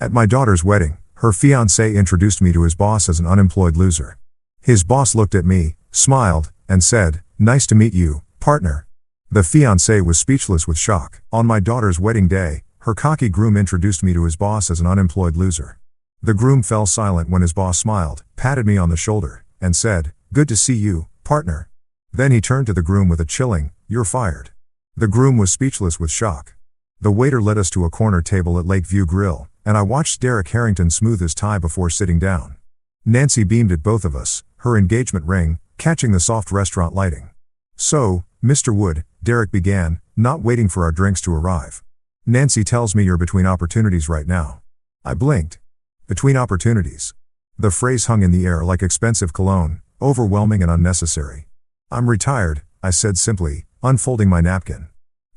At my daughter's wedding, her fiancé introduced me to his boss as an unemployed loser. His boss looked at me, smiled, and said, "Nice to meet you, partner." The fiancé was speechless with shock. On my daughter's wedding day, her cocky groom introduced me to his boss as an unemployed loser. The groom fell silent when his boss smiled, patted me on the shoulder, and said, "Good to see you, partner." Then he turned to the groom with a chilling, "You're fired." The groom was speechless with shock. The waiter led us to a corner table at Lakeview Grill, and I watched Derek Harrington smooth his tie before sitting down. Nancy beamed at both of us, her engagement ring, catching the soft restaurant lighting. "So, Mr. Wood," Derek began, not waiting for our drinks to arrive. "Nancy tells me you're between opportunities right now." I blinked. Between opportunities. The phrase hung in the air like expensive cologne, overwhelming and unnecessary. "I'm retired," I said simply, unfolding my napkin.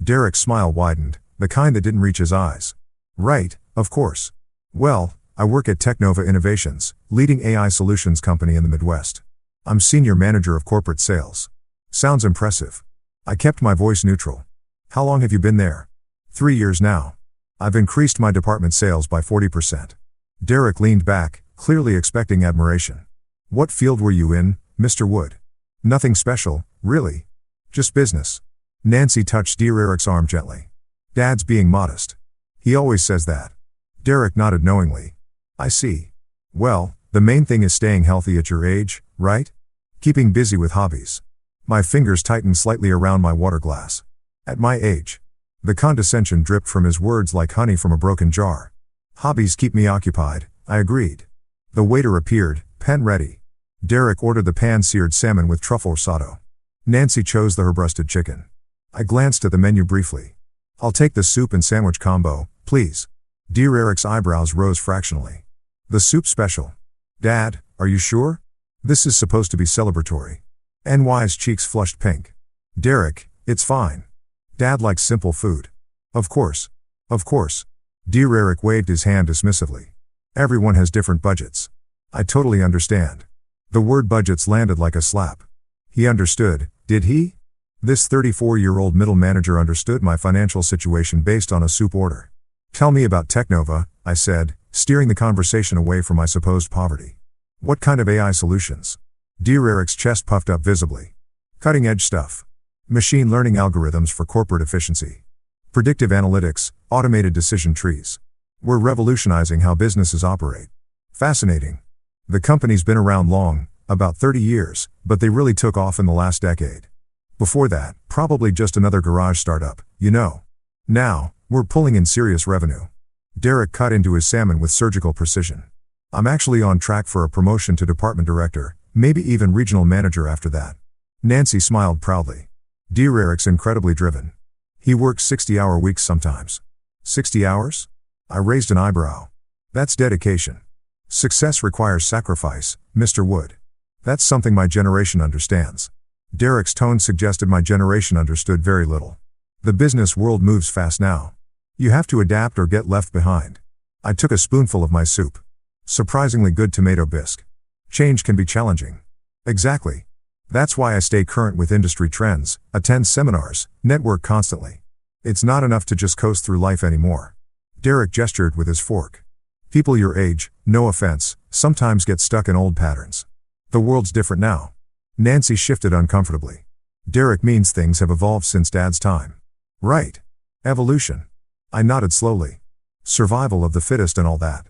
Derek's smile widened, the kind that didn't reach his eyes. "Right, of course. Well, I work at Technova Innovations, leading AI solutions company in the Midwest. I'm senior manager of corporate sales." "Sounds impressive." I kept my voice neutral. "How long have you been there?" 3 years now. I've increased my department sales by 40%. Derek leaned back, clearly expecting admiration. "What field were you in, Mr. Wood?" "Nothing special, really. Just business." Nancy touched Derek's arm gently. "Dad's being modest. He always says that." Derek nodded knowingly. "I see. Well, the main thing is staying healthy at your age, right? Keeping busy with hobbies." My fingers tightened slightly around my water glass. "At my age." The condescension dripped from his words like honey from a broken jar. "Hobbies keep me occupied," I agreed. The waiter appeared, pen ready. Derek ordered the pan-seared salmon with truffle risotto. Nancy chose the herb-roasted chicken. I glanced at the menu briefly. "I'll take the soup and sandwich combo, please." Derek's eyebrows rose fractionally. "The soup special? Dad, are you sure? This is supposed to be celebratory." NY's cheeks flushed pink. "Derek, it's fine. Dad likes simple food." Of course. Of course." Derek waved his hand dismissively. "Everyone has different budgets. I totally understand." The word budgets landed like a slap. He understood, did he? This 34-year-old middle manager understood my financial situation based on a soup order. "Tell me about Technova," I said, steering the conversation away from my supposed poverty. "What kind of AI solutions?" Derek's chest puffed up visibly. "Cutting-edge stuff. Machine learning algorithms for corporate efficiency. Predictive analytics, automated decision trees. We're revolutionizing how businesses operate." "Fascinating. The company's been around long, about 30 years, but they really took off in the last decade. Before that, probably just another garage startup, you know. Now, we're pulling in serious revenue." Derek cut into his salmon with surgical precision. "I'm actually on track for a promotion to department director, maybe even regional manager after that." Nancy smiled proudly. Derek's incredibly driven. He works 60-hour weeks sometimes. 60 hours? I raised an eyebrow. "That's dedication. Success requires sacrifice, Mr. Wood. That's something my generation understands." Derek's tone suggested my generation understood very little. "The business world moves fast now. You have to adapt or get left behind." I took a spoonful of my soup. Surprisingly good tomato bisque. Change can be challenging. Exactly. That's why I stay current with industry trends, attend seminars, network constantly. It's not enough to just coast through life anymore. Derek gestured with his fork. "People your age, no offense, sometimes get stuck in old patterns. The world's different now." Nancy shifted uncomfortably. "Derek means things have evolved since Dad's time." "Right. Evolution." I nodded slowly. "Survival of the fittest and all that."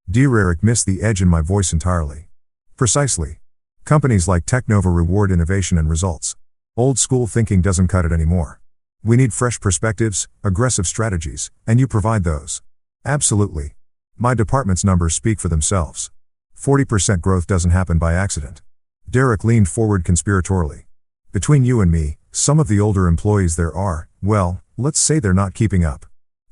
Derek missed the edge in my voice entirely. "Precisely. Companies like Technova reward innovation and results. Old school thinking doesn't cut it anymore. We need fresh perspectives, aggressive strategies, and you provide those." "Absolutely. My department's numbers speak for themselves. 40% growth doesn't happen by accident." Derek leaned forward conspiratorially. "Between you and me, some of the older employees there are, well, let's say they're not keeping up.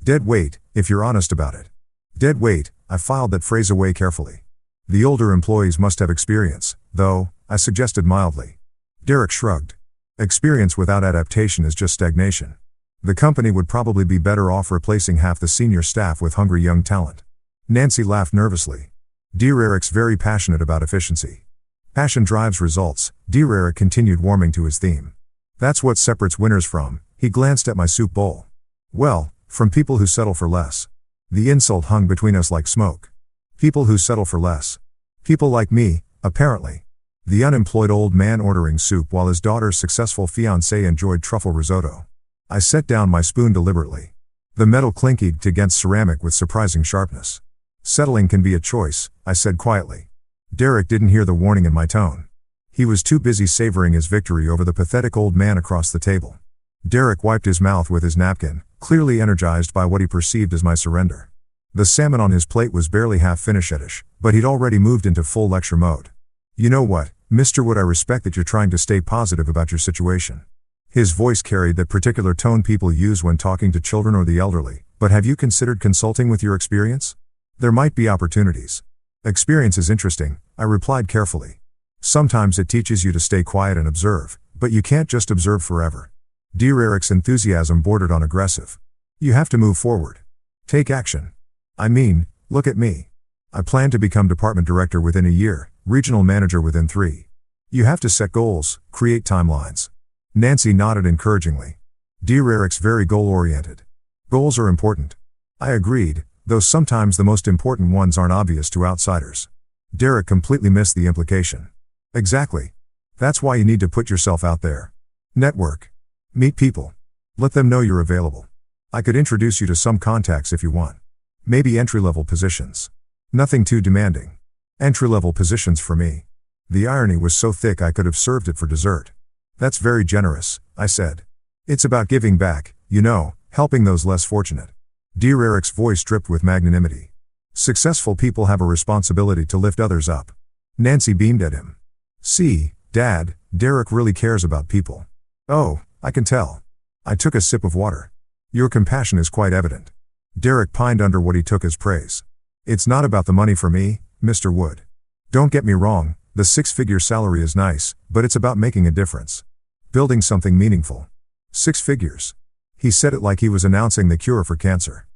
Dead weight, if you're honest about it." "Dead weight," I filed that phrase away carefully. "The older employees must have experience, though," I suggested mildly. Derek shrugged. "Experience without adaptation is just stagnation. The company would probably be better off replacing half the senior staff with hungry young talent." Nancy laughed nervously. Derek's very passionate about efficiency. "Passion drives results," Derek continued, warming to his theme. "That's what separates winners from," he glanced at my soup bowl. "Well, from people who settle for less." The insult hung between us like smoke. People who settle for less. People like me, apparently. The unemployed old man ordering soup while his daughter's successful fiancé enjoyed truffle risotto. I set down my spoon deliberately. The metal clinked against ceramic with surprising sharpness. Settling can be a choice, I said quietly. Derek didn't hear the warning in my tone. He was too busy savoring his victory over the pathetic old man across the table. Derek wiped his mouth with his napkin, clearly energized by what he perceived as my surrender. The salmon on his plate was barely half finished-ish, but he'd already moved into full lecture mode. You know what, Mr. Wood, I respect that you're trying to stay positive about your situation. His voice carried that particular tone people use when talking to children or the elderly, but have you considered consulting with your experience? There might be opportunities. Experience is interesting, I replied carefully. Sometimes it teaches you to stay quiet and observe, but you can't just observe forever. Dear Eric's enthusiasm bordered on aggressive. You have to move forward. Take action. I mean, look at me. I plan to become department director within a year, regional manager within 3. You have to set goals, create timelines. Nancy nodded encouragingly. Dear Eric's very goal-oriented. Goals are important. I agreed, though sometimes the most important ones aren't obvious to outsiders. Derek completely missed the implication. Exactly. That's why you need to put yourself out there. Network. Meet people. Let them know you're available. I could introduce you to some contacts if you want. Maybe entry-level positions. Nothing too demanding. Entry-level positions for me. The irony was so thick I could have served it for dessert. That's very generous, I said. It's about giving back, you know, helping those less fortunate. Dear Eric's voice dripped with magnanimity. Successful people have a responsibility to lift others up. Nancy beamed at him. See, Dad, Derek really cares about people. Oh, I can tell. I took a sip of water. Your compassion is quite evident. Derek pined under what he took as praise. It's not about the money for me, Mr. Wood. Don't get me wrong, the 6-figure salary is nice, but it's about making a difference. Building something meaningful. 6 figures. He said it like he was announcing the cure for cancer.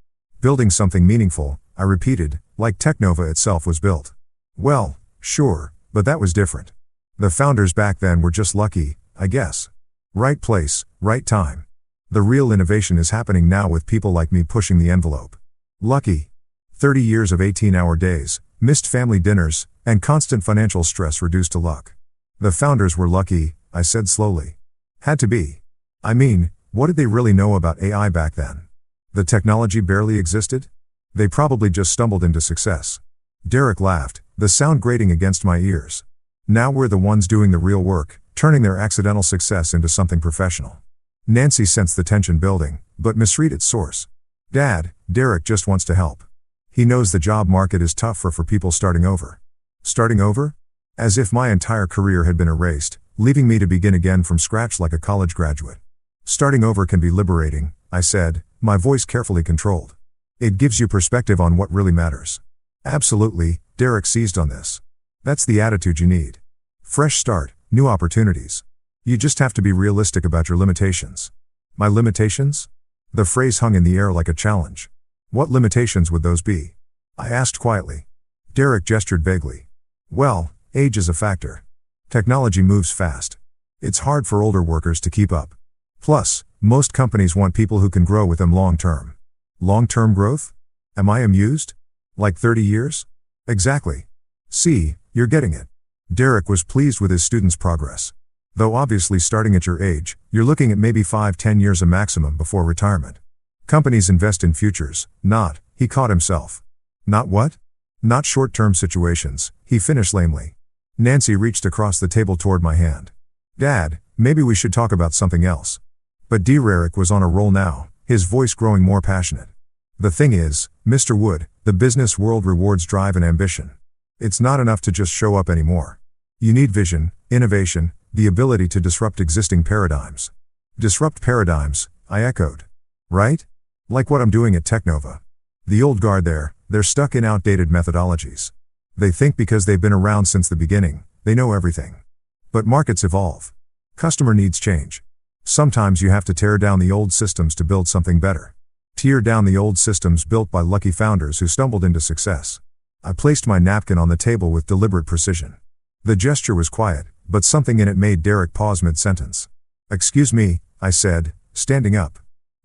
Building something meaningful, I repeated, like Technova itself was built. Well, sure, but that was different. The founders back then were just lucky, I guess. Right place, right time. The real innovation is happening now with people like me pushing the envelope. Lucky. 30 years of 18-hour days, missed family dinners, and constant financial stress reduced to luck. The founders were lucky, I said slowly. Had to be. I mean, what did they really know about AI back then? The technology barely existed? They probably just stumbled into success. Derek laughed, the sound grating against my ears. Now we're the ones doing the real work, turning their accidental success into something professional. Nancy sensed the tension building, but misread its source. Dad, Derek just wants to help. He knows the job market is tougher for people starting over. Starting over? As if my entire career had been erased, leaving me to begin again from scratch like a college graduate. Starting over can be liberating, I said, my voice carefully controlled. It gives you perspective on what really matters. Absolutely, Derek seized on this. That's the attitude you need. Fresh start, new opportunities. You just have to be realistic about your limitations. My limitations? The phrase hung in the air like a challenge. What limitations would those be? I asked quietly. Derek gestured vaguely. Well, age is a factor. Technology moves fast. It's hard for older workers to keep up. Plus, most companies want people who can grow with them long-term. Long-term growth? Am I amused? Like 30 years? Exactly. See, you're getting it. Derek was pleased with his students' progress. Though obviously starting at your age, you're looking at maybe 5-10 years a maximum before retirement. Companies invest in futures, not, he caught himself. Not what? Not short-term situations, he finished lamely. Nancy reached across the table toward my hand. Dad, maybe we should talk about something else. But dear Eric was on a roll now, his voice growing more passionate. The thing is, Mr. Wood, the business world rewards drive and ambition. It's not enough to just show up anymore. You need vision, innovation, the ability to disrupt existing paradigms. Disrupt paradigms, I echoed. Right? Like what I'm doing at Technova. The old guard there, they're stuck in outdated methodologies. They think because they've been around since the beginning, they know everything. But markets evolve. Customer needs change. Sometimes you have to tear down the old systems to build something better. Tear down the old systems built by lucky founders who stumbled into success. I placed my napkin on the table with deliberate precision. The gesture was quiet, but something in it made Derek pause mid-sentence. Excuse me, I said, standing up.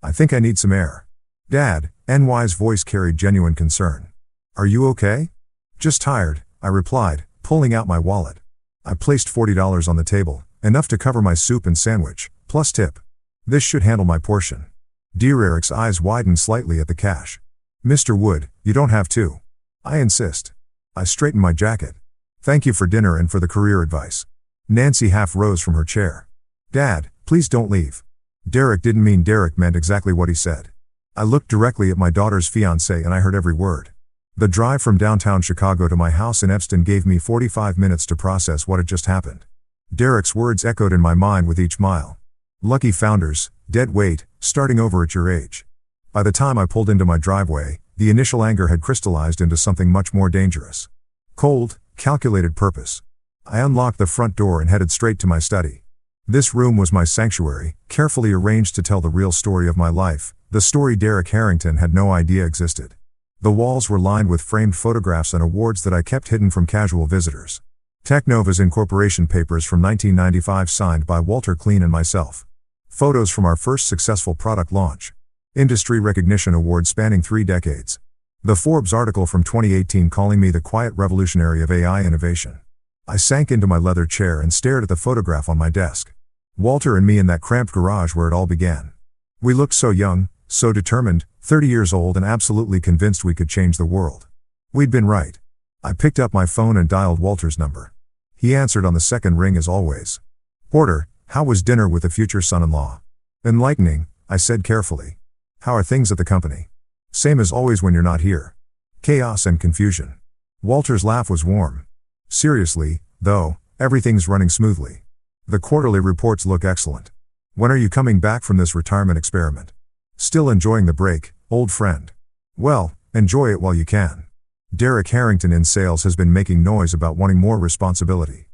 I think I need some air. Dad, NY's voice carried genuine concern. Are you okay? Just tired, I replied, pulling out my wallet. I placed $40 on the table, enough to cover my soup and sandwich, plus tip. This should handle my portion. Dear Eric's eyes widened slightly at the cash. Mr. Wood, you don't have to. I insist. I straightened my jacket. Thank you for dinner and for the career advice. Nancy half rose from her chair. Dad, please don't leave. Derek didn't mean Derek meant exactly what he said. I looked directly at my daughter's fiancé and I heard every word. The drive from downtown Chicago to my house in Evanston gave me 45 minutes to process what had just happened. Derek's words echoed in my mind with each mile. Lucky founders, dead weight, starting over at your age. By the time I pulled into my driveway, the initial anger had crystallized into something much more dangerous. Cold, calculated purpose. I unlocked the front door and headed straight to my study. This room was my sanctuary, carefully arranged to tell the real story of my life, the story Derek Harrington had no idea existed. The walls were lined with framed photographs and awards that I kept hidden from casual visitors. Technova's incorporation papers from 1995 signed by Walter Klein and myself. Photos from our first successful product launch. Industry recognition awards spanning 3 decades. The Forbes article from 2018 calling me the quiet revolutionary of AI innovation. I sank into my leather chair and stared at the photograph on my desk. Walter and me in that cramped garage where it all began. We looked so young, so determined, 30 years old and absolutely convinced we could change the world. We'd been right. I picked up my phone and dialed Walter's number. He answered on the second ring as always. Porter, how was dinner with the future son-in-law? Enlightening, I said carefully. How are things at the company? Same as always when you're not here. Chaos and confusion. Walter's laugh was warm. Seriously, though, everything's running smoothly. The quarterly reports look excellent. When are you coming back from this retirement experiment? Still enjoying the break, old friend. Well, enjoy it while you can. Derek Harrington in sales has been making noise about wanting more responsibility.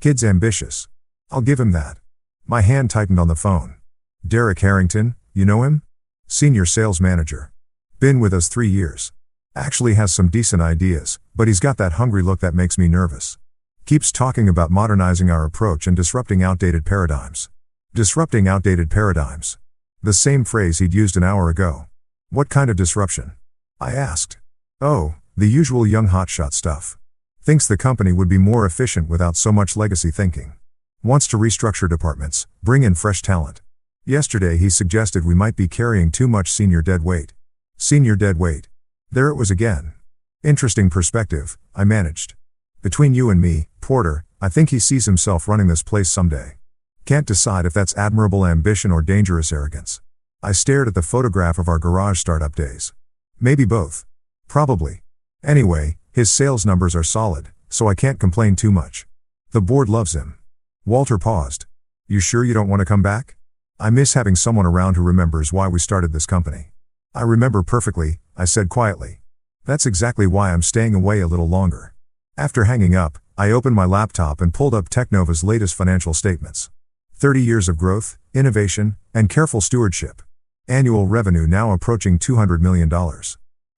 Kid's ambitious. I'll give him that. My hand tightened on the phone. Derek Harrington, you know him? Senior sales manager. Been with us 3 years. Actually has some decent ideas, but he's got that hungry look that makes me nervous. Keeps talking about modernizing our approach and disrupting outdated paradigms. Disrupting outdated paradigms. The same phrase he'd used an hour ago. What kind of disruption? I asked. Oh, the usual young hotshot stuff. Thinks the company would be more efficient without so much legacy thinking. Wants to restructure departments, bring in fresh talent. Yesterday he suggested we might be carrying too much senior dead weight. Senior dead weight. There it was again. Interesting perspective, I managed. Between you and me, Porter, I think he sees himself running this place someday. Can't decide if that's admirable ambition or dangerous arrogance. I stared at the photograph of our garage startup days. Maybe both. Probably. Anyway, his sales numbers are solid, so I can't complain too much. The board loves him. Walter paused. You sure you don't want to come back? I miss having someone around who remembers why we started this company. I remember perfectly, I said quietly. That's exactly why I'm staying away a little longer. After hanging up, I opened my laptop and pulled up Technova's latest financial statements. 30 years of growth, innovation, and careful stewardship. Annual revenue now approaching $200 million.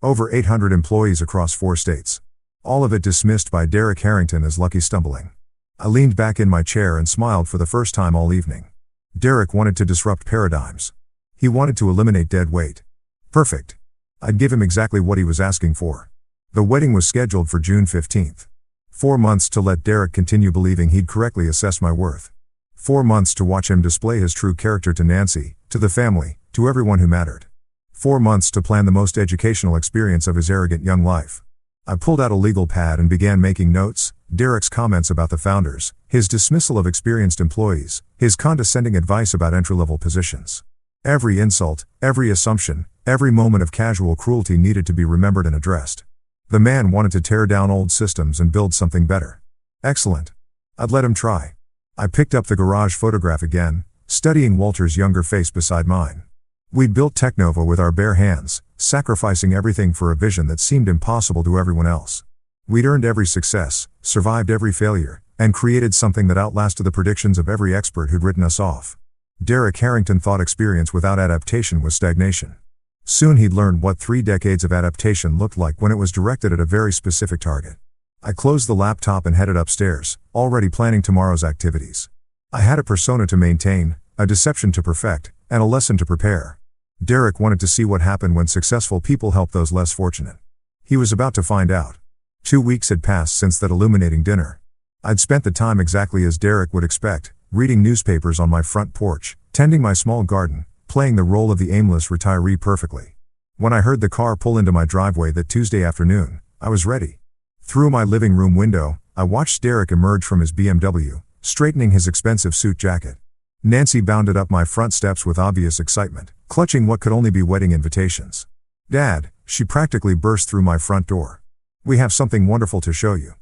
Over 800 employees across 4 states. All of it dismissed by Derek Harrington as lucky stumbling. I leaned back in my chair and smiled for the first time all evening. Derek wanted to disrupt paradigms. He wanted to eliminate dead weight. Perfect. I'd give him exactly what he was asking for. The wedding was scheduled for June 15th. 4 months to let Derek continue believing he'd correctly assessed my worth. 4 months to watch him display his true character to Nancy, to the family, to everyone who mattered. 4 months to plan the most educational experience of his arrogant young life. I pulled out a legal pad and began making notes, Derek's comments about the founders, his dismissal of experienced employees, his condescending advice about entry-level positions. Every insult, every assumption, every moment of casual cruelty needed to be remembered and addressed. The man wanted to tear down old systems and build something better. Excellent. I'd let him try. I picked up the garage photograph again, studying Walter's younger face beside mine. We'd built Technova with our bare hands, sacrificing everything for a vision that seemed impossible to everyone else. We'd earned every success, survived every failure, and created something that outlasted the predictions of every expert who'd written us off. Derek Harrington thought experience without adaptation was stagnation. Soon he'd learned what 3 decades of adaptation looked like when it was directed at a very specific target. I closed the laptop and headed upstairs, already planning tomorrow's activities. I had a persona to maintain, a deception to perfect, and a lesson to prepare. Derek wanted to see what happened when successful people help those less fortunate. He was about to find out. 2 weeks had passed since that illuminating dinner. I'd spent the time exactly as Derek would expect, reading newspapers on my front porch, tending my small garden, playing the role of the aimless retiree perfectly. When I heard the car pull into my driveway that Tuesday afternoon, I was ready. Through my living room window, I watched Derek emerge from his BMW, straightening his expensive suit jacket. Nancy bounded up my front steps with obvious excitement, clutching what could only be wedding invitations. "Dad," she practically burst through my front door. "We have something wonderful to show you."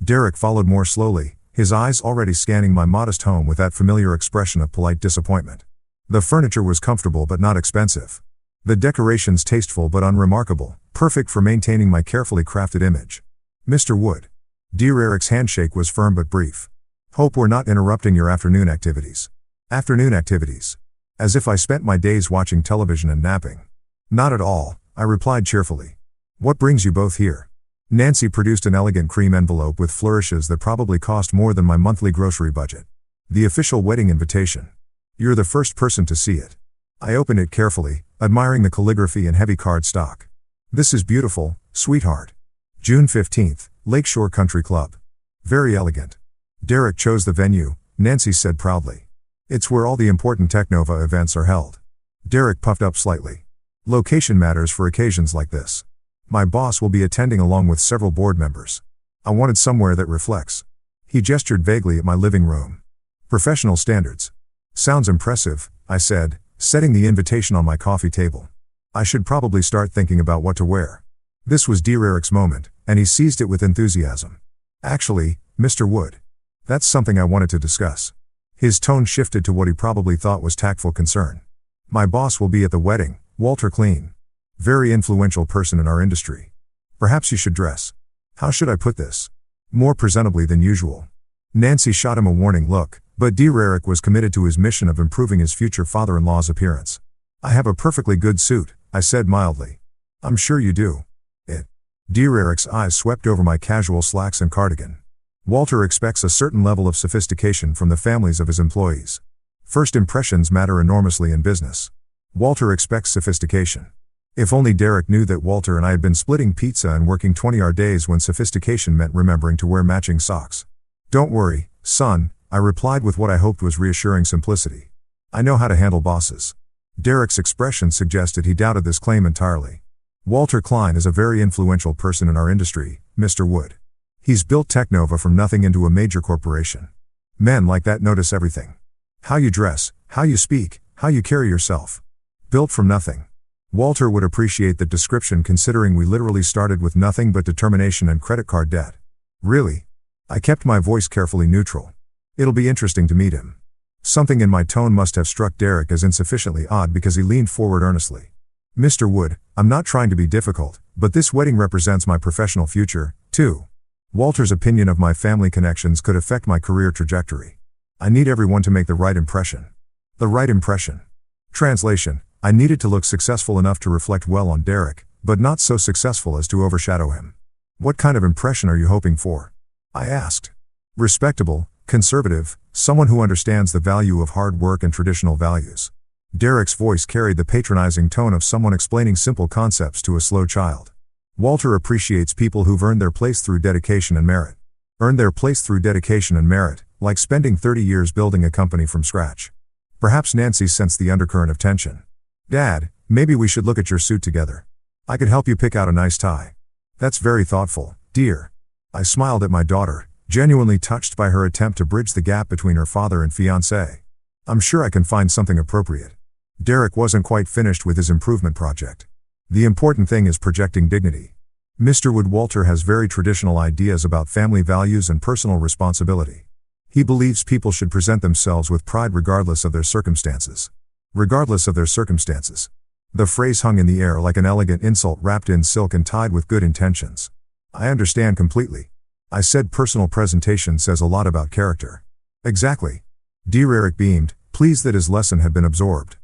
Derek followed more slowly, his eyes already scanning my modest home with that familiar expression of polite disappointment. The furniture was comfortable but not expensive. The decorations tasteful but unremarkable, perfect for maintaining my carefully crafted image. "Mr. Wood." Dear Eric's handshake was firm but brief. "Hope we're not interrupting your afternoon activities." Afternoon activities. As if I spent my days watching television and napping. "Not at all," I replied cheerfully. "What brings you both here?" Nancy produced an elegant cream envelope with flourishes that probably cost more than my monthly grocery budget. "The official wedding invitation. You're the first person to see it." I opened it carefully, admiring the calligraphy and heavy cardstock. "This is beautiful, sweetheart. June 15th, Lakeshore Country Club. Very elegant." "Derek chose the venue," Nancy said proudly. "It's where all the important Technova events are held." Derek puffed up slightly. "Location matters for occasions like this. My boss will be attending along with several board members. I wanted somewhere that reflects." He gestured vaguely at my living room. "Professional standards." "Sounds impressive," I said, setting the invitation on my coffee table. "I should probably start thinking about what to wear." This was dear Eric's moment, and he seized it with enthusiasm. "Actually, Mr. Wood, that's something I wanted to discuss." His tone shifted to what he probably thought was tactful concern. "My boss will be at the wedding, Walter Klein. Very influential person in our industry. Perhaps you should dress. How should I put this? More presentably than usual." Nancy shot him a warning look, but dear Eric was committed to his mission of improving his future father-in-law's appearance. "I have a perfectly good suit," I said mildly. "I'm sure you do." Dear Eric's eyes swept over my casual slacks and cardigan. "Walter expects a certain level of sophistication from the families of his employees. First impressions matter enormously in business. Walter expects sophistication." If only Derek knew that Walter and I had been splitting pizza and working 20-hour days when sophistication meant remembering to wear matching socks. "Don't worry, son," I replied with what I hoped was reassuring simplicity. "I know how to handle bosses." Derek's expression suggested he doubted this claim entirely. "Walter Klein is a very influential person in our industry, Mr. Wood. He's built Technova from nothing into a major corporation. Men like that notice everything. How you dress, how you speak, how you carry yourself. Built from nothing. Walter would appreciate that description considering we literally started with nothing but determination and credit card debt." "Really?" I kept my voice carefully neutral. "It'll be interesting to meet him." Something in my tone must have struck Derek as insufficiently odd because he leaned forward earnestly. "Mr. Wood, I'm not trying to be difficult, but this wedding represents my professional future, too. Walter's opinion of my family connections could affect my career trajectory. I need everyone to make the right impression." The right impression. Translation: I needed to look successful enough to reflect well on Derek, but not so successful as to overshadow him. "What kind of impression are you hoping for?" I asked. "Respectable, conservative, someone who understands the value of hard work and traditional values." Derek's voice carried the patronizing tone of someone explaining simple concepts to a slow child. "Walter appreciates people who've earned their place through dedication and merit." Earned their place through dedication and merit, like spending 30 years building a company from scratch. Perhaps Nancy sensed the undercurrent of tension. "Dad, maybe we should look at your suit together. I could help you pick out a nice tie." "That's very thoughtful, dear." I smiled at my daughter, genuinely touched by her attempt to bridge the gap between her father and fiancé. "I'm sure I can find something appropriate." Derek wasn't quite finished with his improvement project. "The important thing is projecting dignity. Mr. Wood, Walter has very traditional ideas about family values and personal responsibility. He believes people should present themselves with pride regardless of their circumstances." Regardless of their circumstances. The phrase hung in the air like an elegant insult wrapped in silk and tied with good intentions. "I understand completely." I said. "Personal presentation says a lot about character." "Exactly." Dear Eric beamed, pleased that his lesson had been absorbed.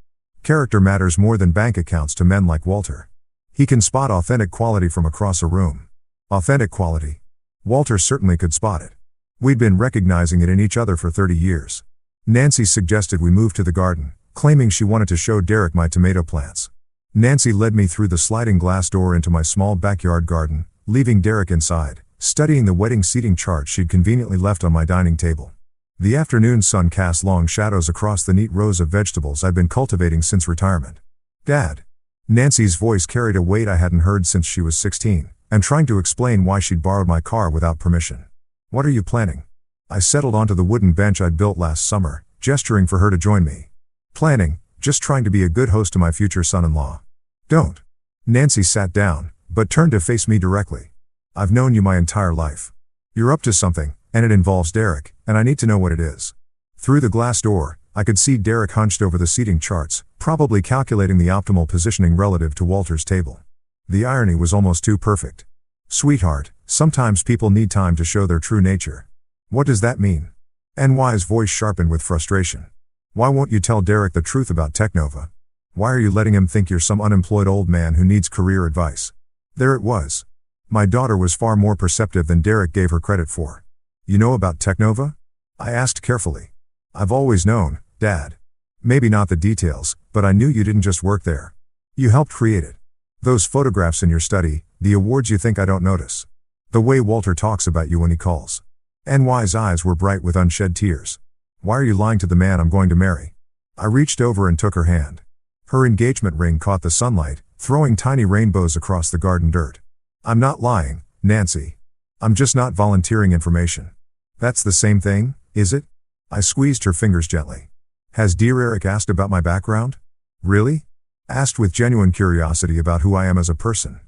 Character matters more than bank accounts to men like Walter. He can spot authentic quality from across a room. Authentic quality. Walter certainly could spot it. We'd been recognizing it in each other for 30 years. Nancy suggested we move to the garden, claiming she wanted to show Derek my tomato plants. Nancy led me through the sliding glass door into my small backyard garden, leaving Derek inside, studying the wedding seating chart she'd conveniently left on my dining table. The afternoon sun cast long shadows across the neat rows of vegetables I'd been cultivating since retirement. "Dad." Nancy's voice carried a weight I hadn't heard since she was 16, and trying to explain why she'd borrowed my car without permission. "What are you planning?" I settled onto the wooden bench I'd built last summer, gesturing for her to join me. "Planning, just trying to be a good host to my future son-in-law." "Don't." Nancy sat down, but turned to face me directly. "I've known you my entire life. You're up to something, and it involves Derek, and I need to know what it is." Through the glass door, I could see Derek hunched over the seating charts, probably calculating the optimal positioning relative to Walter's table. The irony was almost too perfect. "Sweetheart, sometimes people need time to show their true nature." "What does that mean?" NY's voice sharpened with frustration. "Why won't you tell Derek the truth about Technova? Why are you letting him think you're some unemployed old man who needs career advice?" There it was. My daughter was far more perceptive than Derek gave her credit for. "You know about Technova?" I asked carefully. "I've always known, Dad. Maybe not the details, but I knew you didn't just work there. You helped create it. Those photographs in your study, the awards you think I don't notice. The way Walter talks about you when he calls." NY's eyes were bright with unshed tears. "Why are you lying to the man I'm going to marry?" I reached over and took her hand. Her engagement ring caught the sunlight, throwing tiny rainbows across the garden dirt. "I'm not lying, Nancy. I'm just not volunteering information." "That's the same thing, is it?" I squeezed her fingers gently. "Has dear Eric asked about my background?" "Really?" Asked with genuine curiosity about who I am as a person.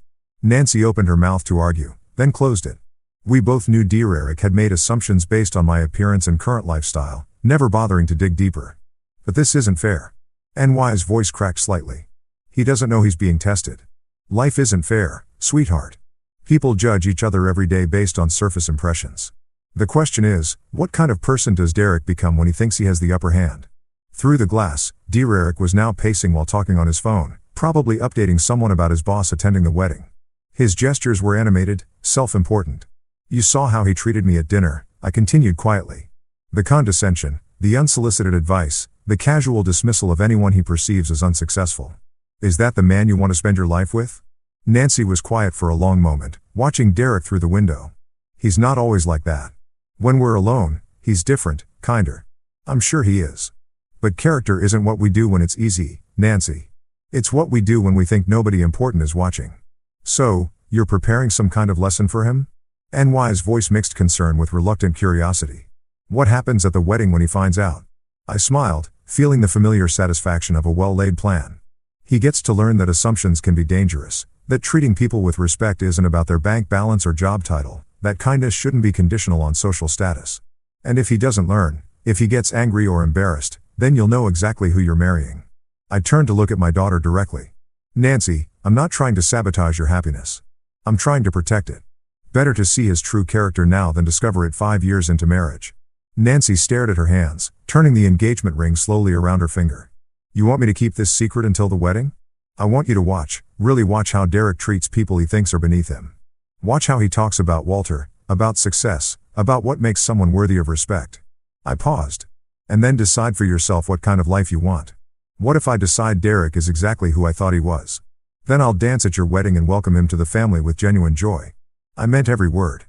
Nancy opened her mouth to argue, then closed it. We both knew dear Eric had made assumptions based on my appearance and current lifestyle, never bothering to dig deeper. "But this isn't fair." NY's voice cracked slightly. "He doesn't know he's being tested. Life isn't fair, sweetheart. People judge each other every day based on surface impressions. The question is, what kind of person does Derek become when he thinks he has the upper hand?" Through the glass, dear Eric was now pacing while talking on his phone, probably updating someone about his boss attending the wedding. His gestures were animated, self-important. "You saw how he treated me at dinner," I continued quietly. "The condescension, the unsolicited advice, the casual dismissal of anyone he perceives as unsuccessful. Is that the man you want to spend your life with?" Nancy was quiet for a long moment, watching Derek through the window. "He's not always like that. When we're alone, he's different, kinder." "I'm sure he is. But character isn't what we do when it's easy, Nancy. It's what we do when we think nobody important is watching." "So, you're preparing some kind of lesson for him?" NY's voice mixed concern with reluctant curiosity. "What happens at the wedding when he finds out?" I smiled, feeling the familiar satisfaction of a well-laid plan. "He gets to learn that assumptions can be dangerous, that treating people with respect isn't about their bank balance or job title, that kindness shouldn't be conditional on social status. And if he doesn't learn, if he gets angry or embarrassed, then you'll know exactly who you're marrying." I turned to look at my daughter directly. "Nancy, I'm not trying to sabotage your happiness. I'm trying to protect it. Better to see his true character now than discover it 5 years into marriage." Nancy stared at her hands, turning the engagement ring slowly around her finger. "You want me to keep this secret until the wedding? I want you to watch, really watch how Derek treats people he thinks are beneath him. Watch how he talks about Walter, about success, about what makes someone worthy of respect." I paused. "And then decide for yourself what kind of life you want. What if I decide Derek is exactly who I thought he was? Then I'll dance at your wedding and welcome him to the family with genuine joy." I meant every word.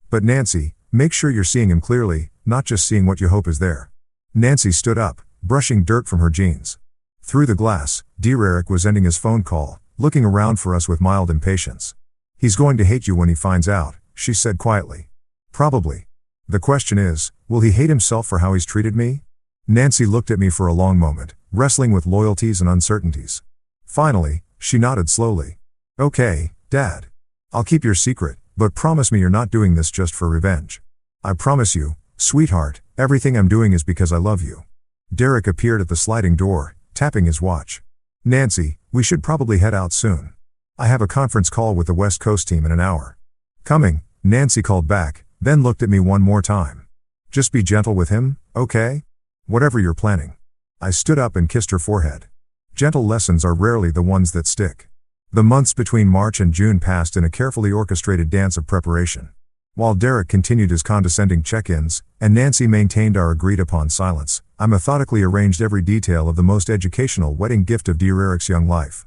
"But Nancy, make sure you're seeing him clearly, not just seeing what you hope is there." Nancy stood up, brushing dirt from her jeans. Through the glass, dear Eric was ending his phone call, looking around for us with mild impatience. "He's going to hate you when he finds out," she said quietly. "Probably. The question is, will he hate himself for how he's treated me?" Nancy looked at me for a long moment, wrestling with loyalties and uncertainties. Finally, she nodded slowly. "Okay, Dad. I'll keep your secret, but promise me you're not doing this just for revenge." "I promise you, sweetheart, everything I'm doing is because I love you." Derek appeared at the sliding door, tapping his watch. "Nancy, we should probably head out soon. I have a conference call with the West Coast team in an hour." "Coming," Nancy called back, then looked at me one more time. "Just be gentle with him, okay? Whatever you're planning." I stood up and kissed her forehead. Gentle lessons are rarely the ones that stick. The months between March and June passed in a carefully orchestrated dance of preparation. While Derek continued his condescending check-ins, and Nancy maintained our agreed-upon silence, I methodically arranged every detail of the most educational wedding gift of dear Eric's young life.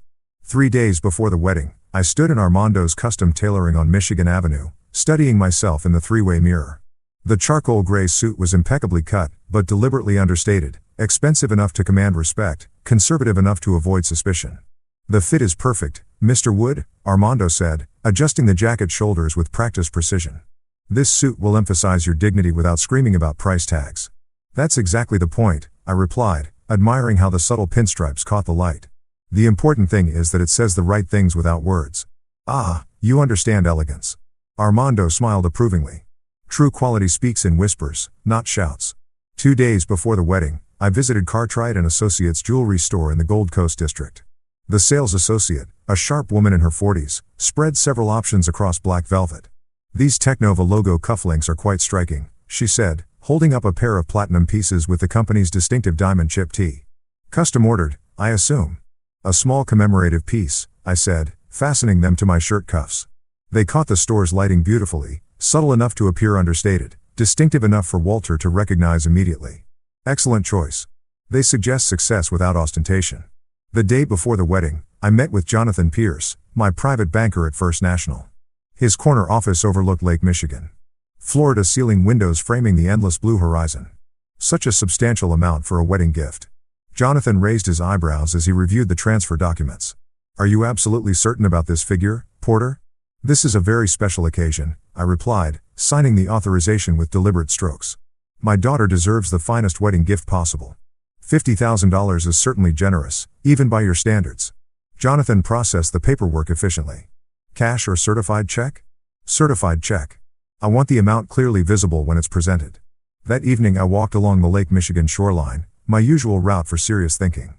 3 days before the wedding, I stood in Armando's custom tailoring on Michigan Avenue, studying myself in the three-way mirror. The charcoal gray suit was impeccably cut, but deliberately understated, expensive enough to command respect, conservative enough to avoid suspicion. "The fit is perfect, Mr. Wood," Armando said, adjusting the jacket shoulders with practiced precision. "This suit will emphasize your dignity without screaming about price tags." "That's exactly the point," I replied, admiring how the subtle pinstripes caught the light. "The important thing is that it says the right things without words." "Ah, you understand elegance." Armando smiled approvingly. "True quality speaks in whispers, not shouts." 2 days before the wedding, I visited Cartwright & Associates jewelry store in the Gold Coast district. The sales associate, a sharp woman in her 40s, spread several options across black velvet. "These Technova logo cufflinks are quite striking," she said, holding up a pair of platinum pieces with the company's distinctive diamond chip T. "Custom ordered, I assume." "A small commemorative piece," I said, fastening them to my shirt cuffs. They caught the store's lighting beautifully, subtle enough to appear understated, distinctive enough for Walter to recognize immediately. "Excellent choice. They suggest success without ostentation." The day before the wedding, I met with Jonathan Pierce, my private banker at First National. His corner office overlooked Lake Michigan. Floor-to-ceiling windows framing the endless blue horizon. Such a substantial amount for a wedding gift. Jonathan raised his eyebrows as he reviewed the transfer documents. "Are you absolutely certain about this figure, Porter?" "This is a very special occasion," I replied, signing the authorization with deliberate strokes. "My daughter deserves the finest wedding gift possible. $50,000 is certainly generous, even by your standards." Jonathan processed the paperwork efficiently. "Cash or certified check?" "Certified check. I want the amount clearly visible when it's presented." That evening I walked along the Lake Michigan shoreline, my usual route for serious thinking.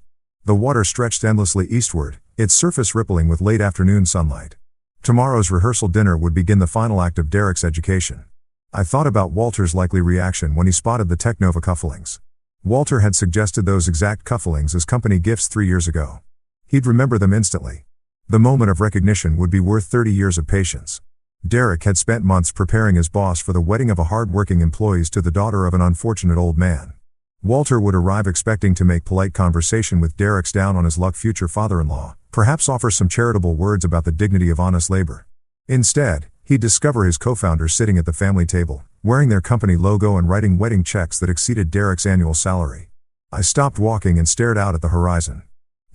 The water stretched endlessly eastward, its surface rippling with late afternoon sunlight. Tomorrow's rehearsal dinner would begin the final act of Derek's education. I thought about Walter's likely reaction when he spotted the Technova cufflinks. Walter had suggested those exact cufflinks as company gifts 3 years ago. He'd remember them instantly. The moment of recognition would be worth 30 years of patience. Derek had spent months preparing his boss for the wedding of a hard-working employee to the daughter of an unfortunate old man. Walter would arrive expecting to make polite conversation with Derek's down-on-his-luck future father-in-law, perhaps offer some charitable words about the dignity of honest labor. Instead, he'd discover his co-founders sitting at the family table, wearing their company logo and writing wedding checks that exceeded Derek's annual salary. I stopped walking and stared out at the horizon.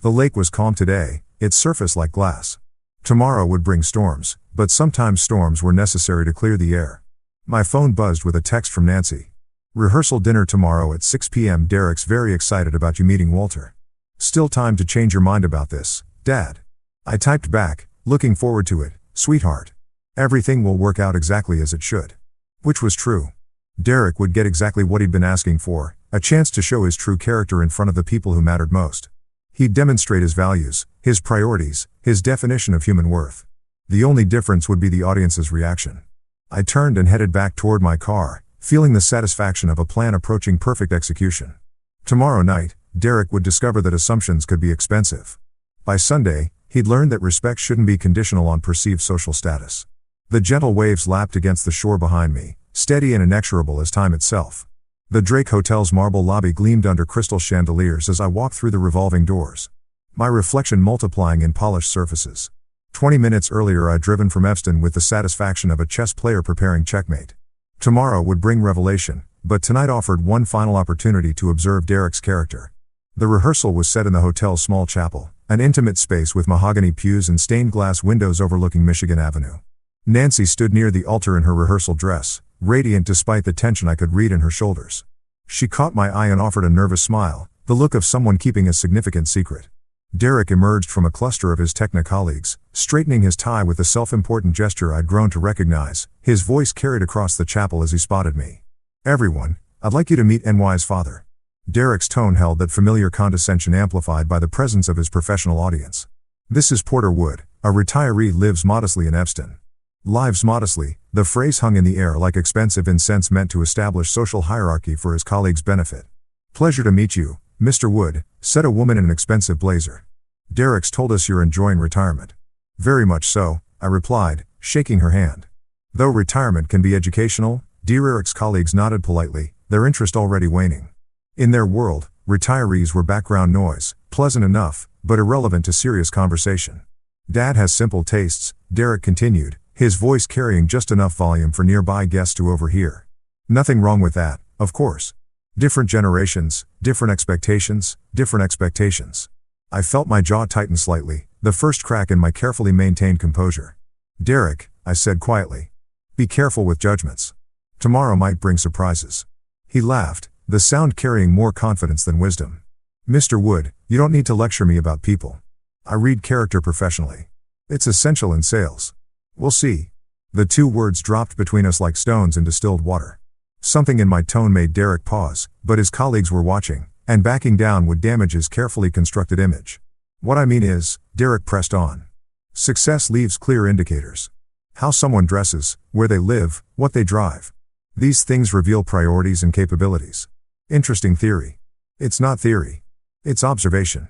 The lake was calm today, its surface like glass. Tomorrow would bring storms, but sometimes storms were necessary to clear the air. My phone buzzed with a text from Nancy. "Rehearsal dinner tomorrow at 6 p.m. Derek's very excited about you meeting Walter. Still time to change your mind about this, Dad." I typed back, "Looking forward to it, sweetheart. Everything will work out exactly as it should." Which was true. Derek would get exactly what he'd been asking for, a chance to show his true character in front of the people who mattered most. He'd demonstrate his values, his priorities, his definition of human worth. The only difference would be the audience's reaction. I turned and headed back toward my car, feeling the satisfaction of a plan approaching perfect execution. Tomorrow night, Derek would discover that assumptions could be expensive. By Sunday, he'd learned that respect shouldn't be conditional on perceived social status. The gentle waves lapped against the shore behind me, steady and inexorable as time itself. The Drake Hotel's marble lobby gleamed under crystal chandeliers as I walked through the revolving doors. My reflection multiplying in polished surfaces. 20 minutes earlier I'd driven from Evanston with the satisfaction of a chess player preparing checkmate. Tomorrow would bring revelation, but tonight offered one final opportunity to observe Derek's character. The rehearsal was set in the hotel's small chapel, an intimate space with mahogany pews and stained glass windows overlooking Michigan Avenue. Nancy stood near the altar in her rehearsal dress, radiant despite the tension I could read in her shoulders. She caught my eye and offered a nervous smile, the look of someone keeping a significant secret. Derek emerged from a cluster of his Techna colleagues, straightening his tie with the self-important gesture I'd grown to recognize. His voice carried across the chapel as he spotted me. "Everyone, I'd like you to meet NY's father." Derek's tone held that familiar condescension amplified by the presence of his professional audience. "This is Porter Wood, a retiree lives modestly in Evanston." Lives modestly, the phrase hung in the air like expensive incense meant to establish social hierarchy for his colleagues' benefit. "Pleasure to meet you, Mr. Wood," said a woman in an expensive blazer. "Derek's told us you're enjoying retirement." "Very much so," I replied, shaking her hand. Though retirement can be educational, Derek's colleagues nodded politely, their interest already waning. In their world, retirees were background noise, pleasant enough, but irrelevant to serious conversation. Dad has simple tastes, Derek continued, his voice carrying just enough volume for nearby guests to overhear. Nothing wrong with that, of course. Different generations, different expectations, different expectations. I felt my jaw tighten slightly, the first crack in my carefully maintained composure. Derek, I said quietly. Be careful with judgments. Tomorrow might bring surprises. He laughed, the sound carrying more confidence than wisdom. Mr. Wood, you don't need to lecture me about people. I read character professionally. It's essential in sales. We'll see. The two words dropped between us like stones in distilled water. Something in my tone made Derek pause, but his colleagues were watching, and backing down would damage his carefully constructed image. What I mean is, Derek pressed on. Success leaves clear indicators. How someone dresses, where they live, what they drive. These things reveal priorities and capabilities. Interesting theory. It's not theory. It's observation.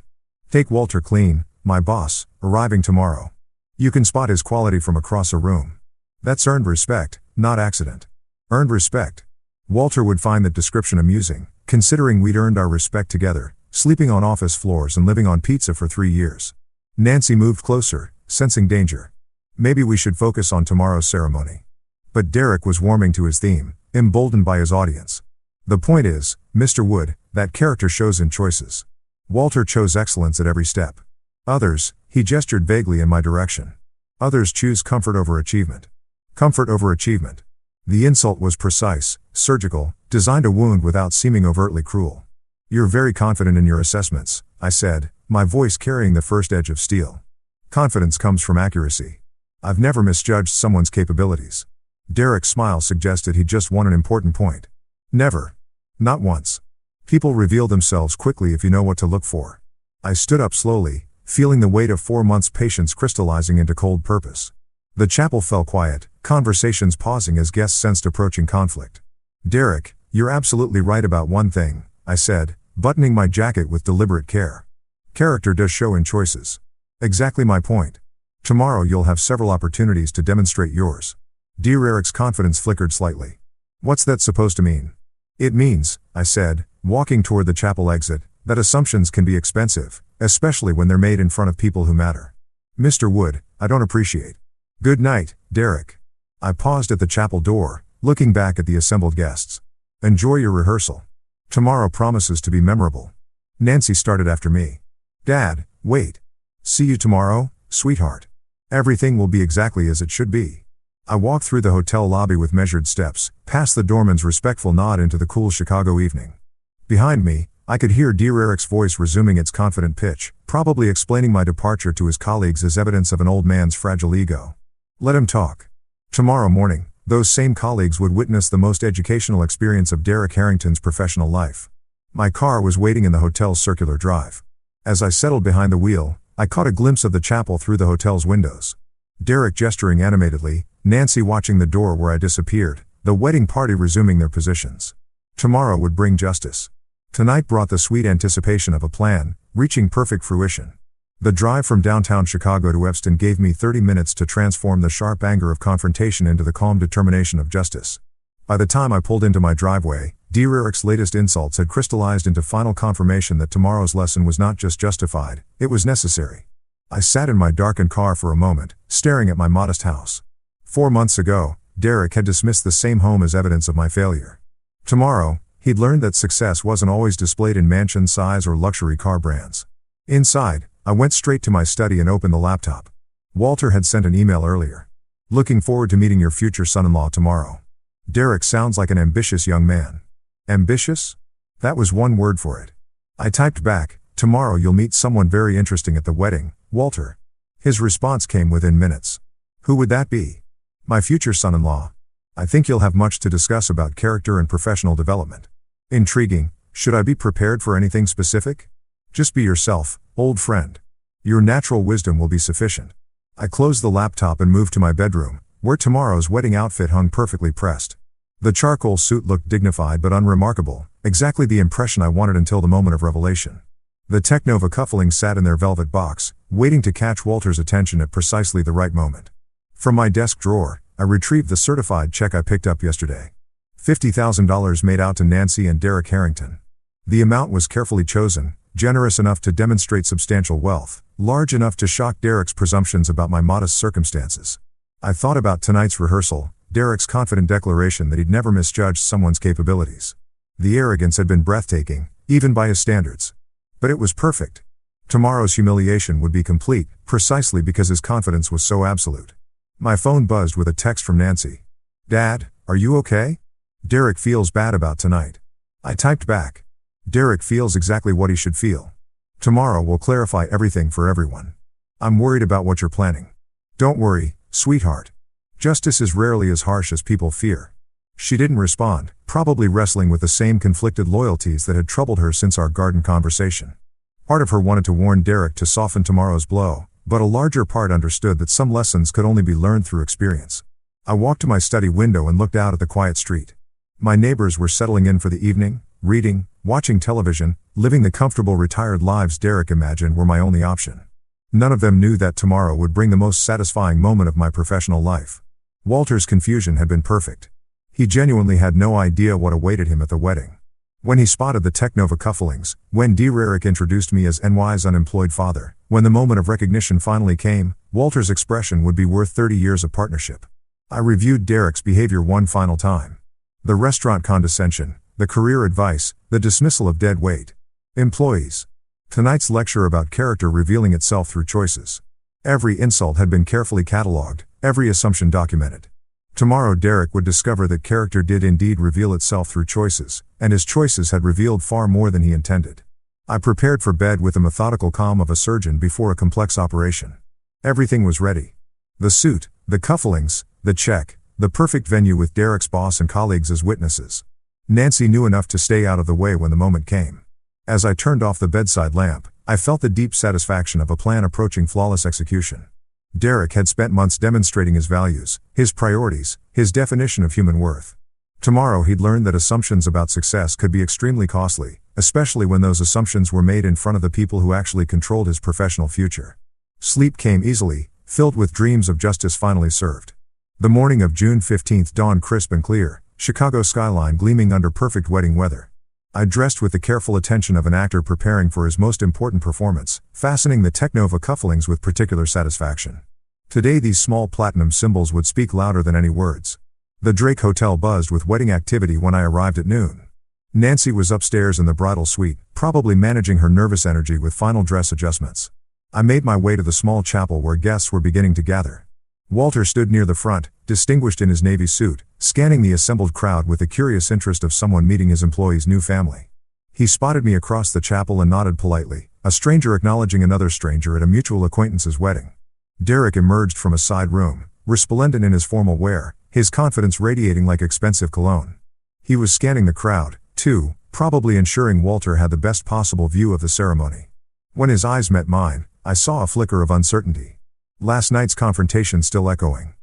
Take Walter Clean, my boss, arriving tomorrow. You can spot his quality from across a room. That's earned respect, not accident. Earned respect. Walter would find that description amusing, considering we'd earned our respect together, sleeping on office floors and living on pizza for 3 years. Nancy moved closer, sensing danger. Maybe we should focus on tomorrow's ceremony. But Derek was warming to his theme, emboldened by his audience. The point is, Mr. Wood, that character shows in choices. Walter chose excellence at every step. Others, he gestured vaguely in my direction. Others choose comfort over achievement. Comfort over achievement. The insult was precise, surgical, designed to wound without seeming overtly cruel. You're very confident in your assessments, I said, my voice carrying the first edge of steel. Confidence comes from accuracy. I've never misjudged someone's capabilities. Derek's smile suggested he'd just won an important point. Never. Not once. People reveal themselves quickly if you know what to look for. I stood up slowly, feeling the weight of 4 months' patience crystallizing into cold purpose. The chapel fell quiet, conversations pausing as guests sensed approaching conflict. Derek, you're absolutely right about one thing, I said, buttoning my jacket with deliberate care. Character does show in choices. Exactly my point. Tomorrow you'll have several opportunities to demonstrate yours. Derek's confidence flickered slightly. What's that supposed to mean? It means, I said, walking toward the chapel exit, that assumptions can be expensive, especially when they're made in front of people who matter. Mr. Wood, I don't appreciate. Good night, Derek. I paused at the chapel door, looking back at the assembled guests. Enjoy your rehearsal. Tomorrow promises to be memorable. Nancy started after me. Dad, wait. See you tomorrow, sweetheart. Everything will be exactly as it should be. I walked through the hotel lobby with measured steps, past the doorman's respectful nod into the cool Chicago evening. Behind me, I could hear Derek's voice resuming its confident pitch, probably explaining my departure to his colleagues as evidence of an old man's fragile ego. Let him talk. Tomorrow morning, those same colleagues would witness the most educational experience of Derek Harrington's professional life. My car was waiting in the hotel's circular drive. As I settled behind the wheel, I caught a glimpse of the chapel through the hotel's windows. Derek gesturing animatedly, Nancy watching the door where I disappeared, the wedding party resuming their positions. Tomorrow would bring justice. Tonight brought the sweet anticipation of a plan, reaching perfect fruition. The drive from downtown Chicago to Evanston gave me 30 minutes to transform the sharp anger of confrontation into the calm determination of justice. By the time I pulled into my driveway, Derek's latest insults had crystallized into final confirmation that tomorrow's lesson was not just justified, it was necessary. I sat in my darkened car for a moment, staring at my modest house. 4 months ago, Derek had dismissed the same home as evidence of my failure. Tomorrow, he'd learned that success wasn't always displayed in mansion size or luxury car brands. Inside, I went straight to my study and opened the laptop. Walter had sent an email earlier. Looking forward to meeting your future son-in-law tomorrow. Derek sounds like an ambitious young man. Ambitious? That was one word for it. I typed back, tomorrow you'll meet someone very interesting at the wedding, Walter. His response came within minutes. Who would that be? My future son-in-law. I think you'll have much to discuss about character and professional development. Intriguing. Should I be prepared for anything specific? Just be yourself, old friend. Your natural wisdom will be sufficient. I closed the laptop and moved to my bedroom, where tomorrow's wedding outfit hung perfectly pressed. The charcoal suit looked dignified but unremarkable, exactly the impression I wanted until the moment of revelation. The Technova cufflinks sat in their velvet box, waiting to catch Walter's attention at precisely the right moment. From my desk drawer, I retrieved the certified check I picked up yesterday. $50,000 made out to Nancy and Derek Harrington. The amount was carefully chosen, generous enough to demonstrate substantial wealth, large enough to shock Derek's presumptions about my modest circumstances. I thought about tonight's rehearsal, Derek's confident declaration that he'd never misjudged someone's capabilities. The arrogance had been breathtaking, even by his standards. But it was perfect. Tomorrow's humiliation would be complete, precisely because his confidence was so absolute. My phone buzzed with a text from Nancy. "Dad, are you okay? Derek feels bad about tonight." I typed back. "Derek feels exactly what he should feel. Tomorrow will clarify everything for everyone. I'm worried about what you're planning." "Don't worry, sweetheart. Justice is rarely as harsh as people fear." She didn't respond, probably wrestling with the same conflicted loyalties that had troubled her since our garden conversation. Part of her wanted to warn Derek to soften tomorrow's blow, but a larger part understood that some lessons could only be learned through experience. I walked to my study window and looked out at the quiet street. My neighbors were settling in for the evening, reading, watching television, living the comfortable retired lives Derek imagined were my only option. None of them knew that tomorrow would bring the most satisfying moment of my professional life. Walter's confusion had been perfect. He genuinely had no idea what awaited him at the wedding. When he spotted the Technova cufflinks, when Derek introduced me as NY's unemployed father, when the moment of recognition finally came, Walter's expression would be worth 30 years of partnership. I reviewed Derek's behavior one final time. The restaurant condescension, the career advice, the dismissal of dead weight employees. Tonight's lecture about character revealing itself through choices. Every insult had been carefully catalogued, every assumption documented. Tomorrow Derek would discover that character did indeed reveal itself through choices, and his choices had revealed far more than he intended. I prepared for bed with the methodical calm of a surgeon before a complex operation. Everything was ready. The suit, the cufflinks, the check, the perfect venue with Derek's boss and colleagues as witnesses. Nancy knew enough to stay out of the way when the moment came. As I turned off the bedside lamp, I felt the deep satisfaction of a plan approaching flawless execution. Derek had spent months demonstrating his values, his priorities, his definition of human worth. Tomorrow he'd learn that assumptions about success could be extremely costly, especially when those assumptions were made in front of the people who actually controlled his professional future. Sleep came easily, filled with dreams of justice finally served. The morning of June 15th dawned crisp and clear, Chicago skyline gleaming under perfect wedding weather. I dressed with the careful attention of an actor preparing for his most important performance, fastening the Technova cufflinks with particular satisfaction. Today these small platinum symbols would speak louder than any words. The Drake Hotel buzzed with wedding activity when I arrived at noon. Nancy was upstairs in the bridal suite, probably managing her nervous energy with final dress adjustments. I made my way to the small chapel where guests were beginning to gather. Walter stood near the front, distinguished in his navy suit, scanning the assembled crowd with the curious interest of someone meeting his employee's new family. He spotted me across the chapel and nodded politely, a stranger acknowledging another stranger at a mutual acquaintance's wedding. Derek emerged from a side room, resplendent in his formal wear, his confidence radiating like expensive cologne. He was scanning the crowd, too, probably ensuring Walter had the best possible view of the ceremony. When his eyes met mine, I saw a flicker of uncertainty. Last night's confrontation still echoing.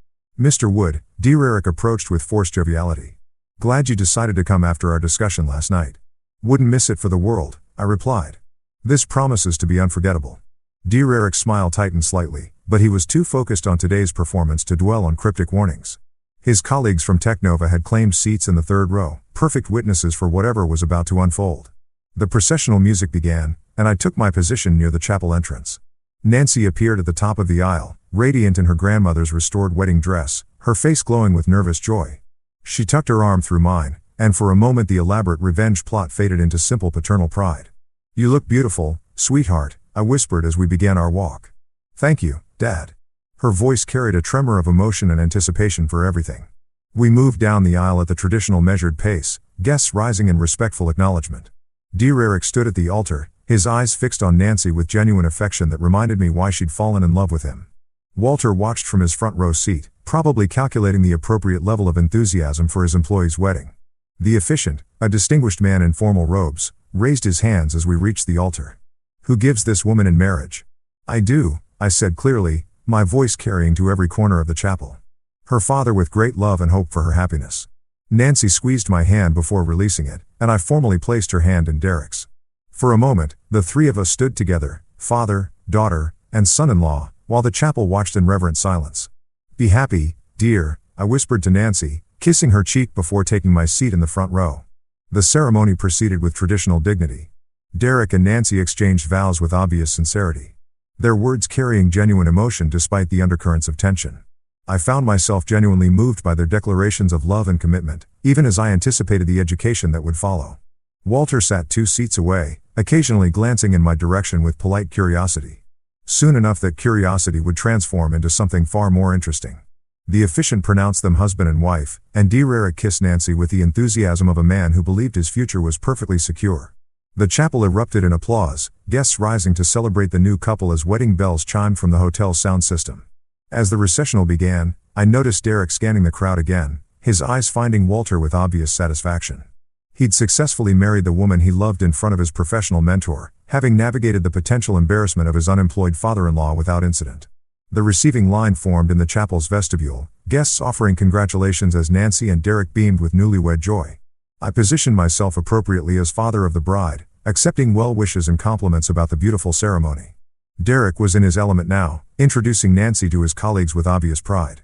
"Mr. Wood," Derek approached with forced joviality. "Glad you decided to come after our discussion last night." "Wouldn't miss it for the world," I replied. "This promises to be unforgettable." Derek's smile tightened slightly, but he was too focused on today's performance to dwell on cryptic warnings. His colleagues from Technova had claimed seats in the third row, perfect witnesses for whatever was about to unfold. The processional music began, and I took my position near the chapel entrance. Nancy appeared at the top of the aisle, radiant in her grandmother's restored wedding dress, her face glowing with nervous joy. She tucked her arm through mine, and for a moment the elaborate revenge plot faded into simple paternal pride. "You look beautiful, sweetheart," I whispered as we began our walk. "Thank you, Dad." Her voice carried a tremor of emotion and anticipation for everything. We moved down the aisle at the traditional measured pace, guests rising in respectful acknowledgement. Derek stood at the altar, his eyes fixed on Nancy with genuine affection that reminded me why she'd fallen in love with him. Walter watched from his front row seat, probably calculating the appropriate level of enthusiasm for his employee's wedding. The officiant, a distinguished man in formal robes, raised his hands as we reached the altar. "Who gives this woman in marriage?" "I do," I said clearly, my voice carrying to every corner of the chapel. "Her father with great love and hope for her happiness." Nancy squeezed my hand before releasing it, and I formally placed her hand in Derek's. For a moment, the three of us stood together, father, daughter, and son-in-law, while the chapel watched in reverent silence. "Be happy, dear," I whispered to Nancy, kissing her cheek before taking my seat in the front row. The ceremony proceeded with traditional dignity. Derek and Nancy exchanged vows with obvious sincerity, their words carrying genuine emotion despite the undercurrents of tension. I found myself genuinely moved by their declarations of love and commitment, even as I anticipated the education that would follow. Walter sat 2 seats away, occasionally glancing in my direction with polite curiosity. Soon enough that curiosity would transform into something far more interesting. The officiant pronounced them husband and wife, and Derek kissed Nancy with the enthusiasm of a man who believed his future was perfectly secure. The chapel erupted in applause, guests rising to celebrate the new couple as wedding bells chimed from the hotel's sound system. As the recessional began, I noticed Derek scanning the crowd again, his eyes finding Walter with obvious satisfaction. He'd successfully married the woman he loved in front of his professional mentor, having navigated the potential embarrassment of his unemployed father-in-law without incident. The receiving line formed in the chapel's vestibule, guests offering congratulations as Nancy and Derek beamed with newlywed joy. I positioned myself appropriately as father of the bride, accepting well wishes and compliments about the beautiful ceremony. Derek was in his element now, introducing Nancy to his colleagues with obvious pride.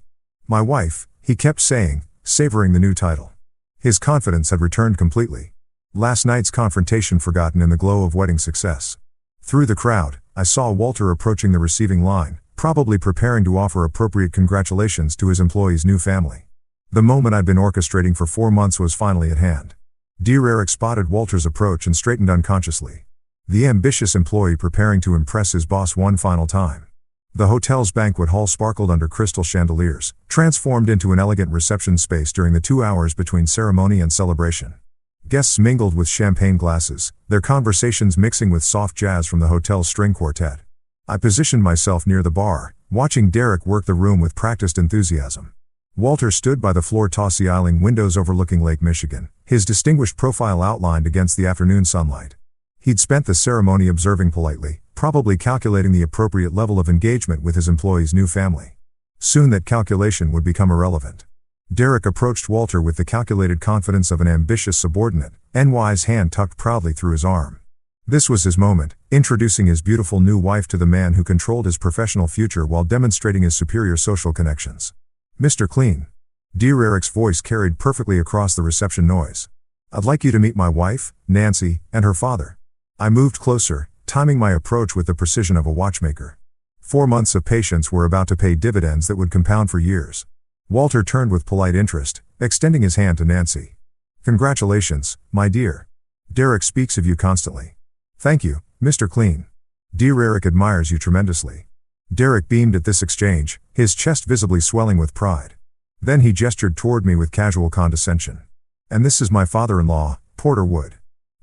"My wife," he kept saying, savoring the new title. His confidence had returned completely. Last night's confrontation forgotten in the glow of wedding success. Through the crowd, I saw Walter approaching the receiving line, probably preparing to offer appropriate congratulations to his employee's new family. The moment I'd been orchestrating for 4 months was finally at hand. Derek spotted Walter's approach and straightened unconsciously. The ambitious employee preparing to impress his boss one final time. The hotel's banquet hall sparkled under crystal chandeliers, transformed into an elegant reception space during the 2 hours between ceremony and celebration. Guests mingled with champagne glasses, their conversations mixing with soft jazz from the hotel's string quartet. I positioned myself near the bar, watching Derek work the room with practiced enthusiasm. Walter stood by the floor-tossy-isling windows overlooking Lake Michigan, his distinguished profile outlined against the afternoon sunlight. He'd spent the ceremony observing politely, probably calculating the appropriate level of engagement with his employee's new family. Soon that calculation would become irrelevant. Derek approached Walter with the calculated confidence of an ambitious subordinate, NY's hand tucked proudly through his arm. This was his moment, introducing his beautiful new wife to the man who controlled his professional future while demonstrating his superior social connections. "Mr. Clean." Derek's voice carried perfectly across the reception noise. "I'd like you to meet my wife, Nancy, and her father." I moved closer, timing my approach with the precision of a watchmaker. 4 months of patience were about to pay dividends that would compound for years. Walter turned with polite interest, extending his hand to Nancy. "Congratulations, my dear. Derek speaks of you constantly." "Thank you, Mr. Clean. Derek admires you tremendously." Derek beamed at this exchange, his chest visibly swelling with pride. Then he gestured toward me with casual condescension. "And this is my father-in-law, Porter Wood."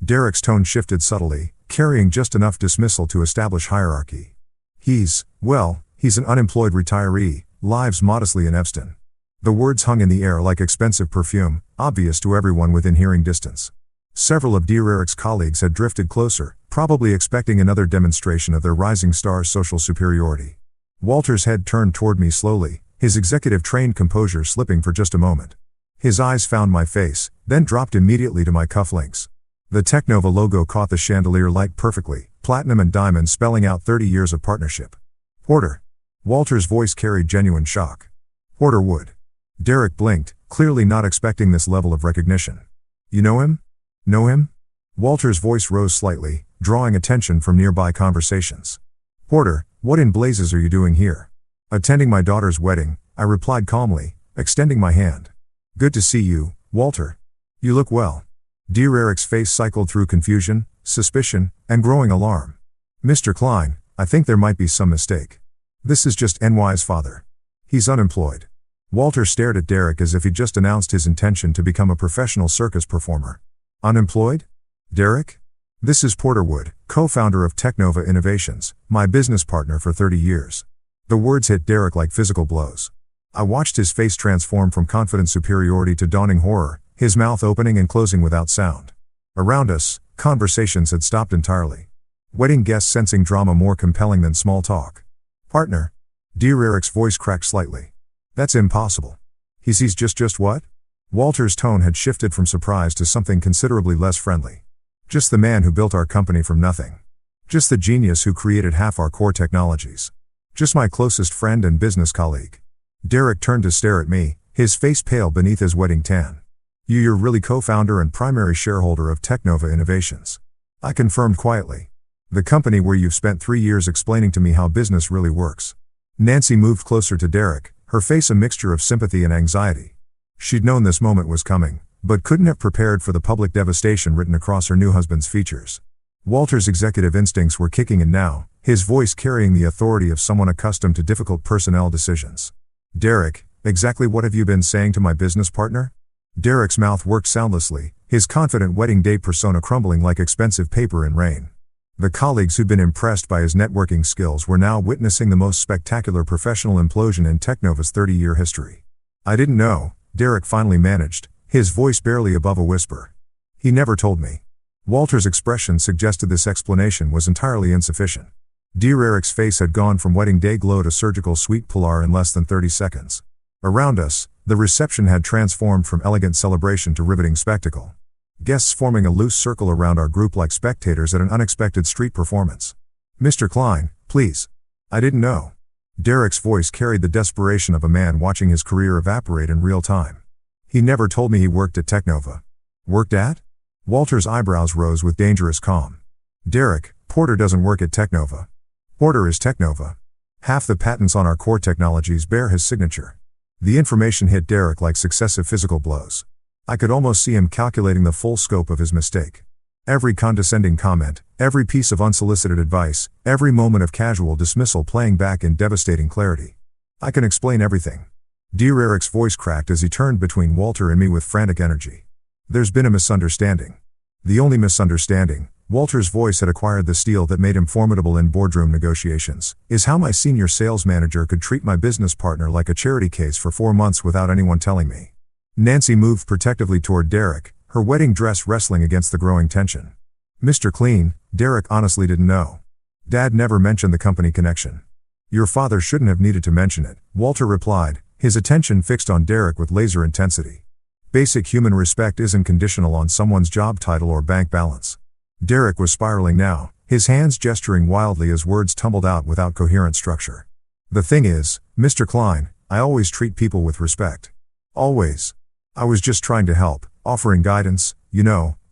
Derek's tone shifted subtly, carrying just enough dismissal to establish hierarchy. He's an unemployed retiree, lives modestly in Evanston." The words hung in the air like expensive perfume, obvious to everyone within hearing distance. Several of Derek's colleagues had drifted closer, probably expecting another demonstration of their rising star's social superiority. Walter's head turned toward me slowly, his executive-trained composure slipping for just a moment. His eyes found my face, then dropped immediately to my cufflinks. The Technova logo caught the chandelier light perfectly, platinum and diamond spelling out 30 years of partnership. "Porter." Walter's voice carried genuine shock. "Porter Wood." Derek blinked, clearly not expecting this level of recognition. "You know him?" "Know him?" Walter's voice rose slightly, drawing attention from nearby conversations. "Porter, what in blazes are you doing here?" "Attending my daughter's wedding," I replied calmly, extending my hand. "Good to see you, Walter. You look well." Derek's face cycled through confusion, suspicion, and growing alarm. "Mr. Klein, I think there might be some mistake. This is just NY's father. He's unemployed." Walter stared at Derek as if he'd just announced his intention to become a professional circus performer. "Unemployed? Derek? This is Porter Wood, co-founder of Technova Innovations, my business partner for 30 years. The words hit Derek like physical blows. I watched his face transform from confident superiority to dawning horror, his mouth opening and closing without sound. Around us, conversations had stopped entirely. Wedding guests sensing drama more compelling than small talk. "Partner?" Derek's voice cracked slightly. "That's impossible." He's just what?" Walter's tone had shifted from surprise to something considerably less friendly. "Just the man who built our company from nothing. Just the genius who created half our core technologies. Just my closest friend and business colleague." Derek turned to stare at me, his face pale beneath his wedding tan. "You're really co-founder and primary shareholder of Technova Innovations." I confirmed quietly. The company where you've spent 3 years explaining to me how business really works. Nancy moved closer to Derek, her face a mixture of sympathy and anxiety. She'd known this moment was coming, but couldn't have prepared for the public devastation written across her new husband's features. Walter's executive instincts were kicking in now, his voice carrying the authority of someone accustomed to difficult personnel decisions. Derek, exactly what have you been saying to my business partner? Derek's mouth worked soundlessly, his confident wedding day persona crumbling like expensive paper in rain. The colleagues who'd been impressed by his networking skills were now witnessing the most spectacular professional implosion in Technova's 30-year history. I didn't know, Derek finally managed, his voice barely above a whisper. He never told me. Walter's expression suggested this explanation was entirely insufficient. Dear Eric's face had gone from wedding day glow to surgical sweet pular in less than 30 seconds. Around us, the reception had transformed from elegant celebration to riveting spectacle. Guests forming a loose circle around our group like spectators at an unexpected street performance. Mr. Klein, please. I didn't know. Derek's voice carried the desperation of a man watching his career evaporate in real time. He never told me he worked at Technova. Worked at? Walter's eyebrows rose with dangerous calm. Derek, Porter doesn't work at Technova. Porter is Technova. Half the patents on our core technologies bear his signature. The information hit Derek like successive physical blows. I could almost see him calculating the full scope of his mistake. Every condescending comment, every piece of unsolicited advice, every moment of casual dismissal playing back in devastating clarity. I can explain everything. Dear Eric's voice cracked as he turned between Walter and me with frantic energy. There's been a misunderstanding. The only misunderstanding, Walter's voice had acquired the steel that made him formidable in boardroom negotiations, is how my senior sales manager could treat my business partner like a charity case for 4 months without anyone telling me. Nancy moved protectively toward Derek, her wedding dress wrestling against the growing tension. Mr. Clean, Derek honestly didn't know. Dad never mentioned the company connection. Your father shouldn't have needed to mention it, Walter replied, his attention fixed on Derek with laser intensity. Basic human respect isn't conditional on someone's job title or bank balance. Derek was spiraling now, his hands gesturing wildly as words tumbled out without coherent structure. The thing is, Mr. Klein, I always treat people with respect. Always. I was just trying to help, offering guidance,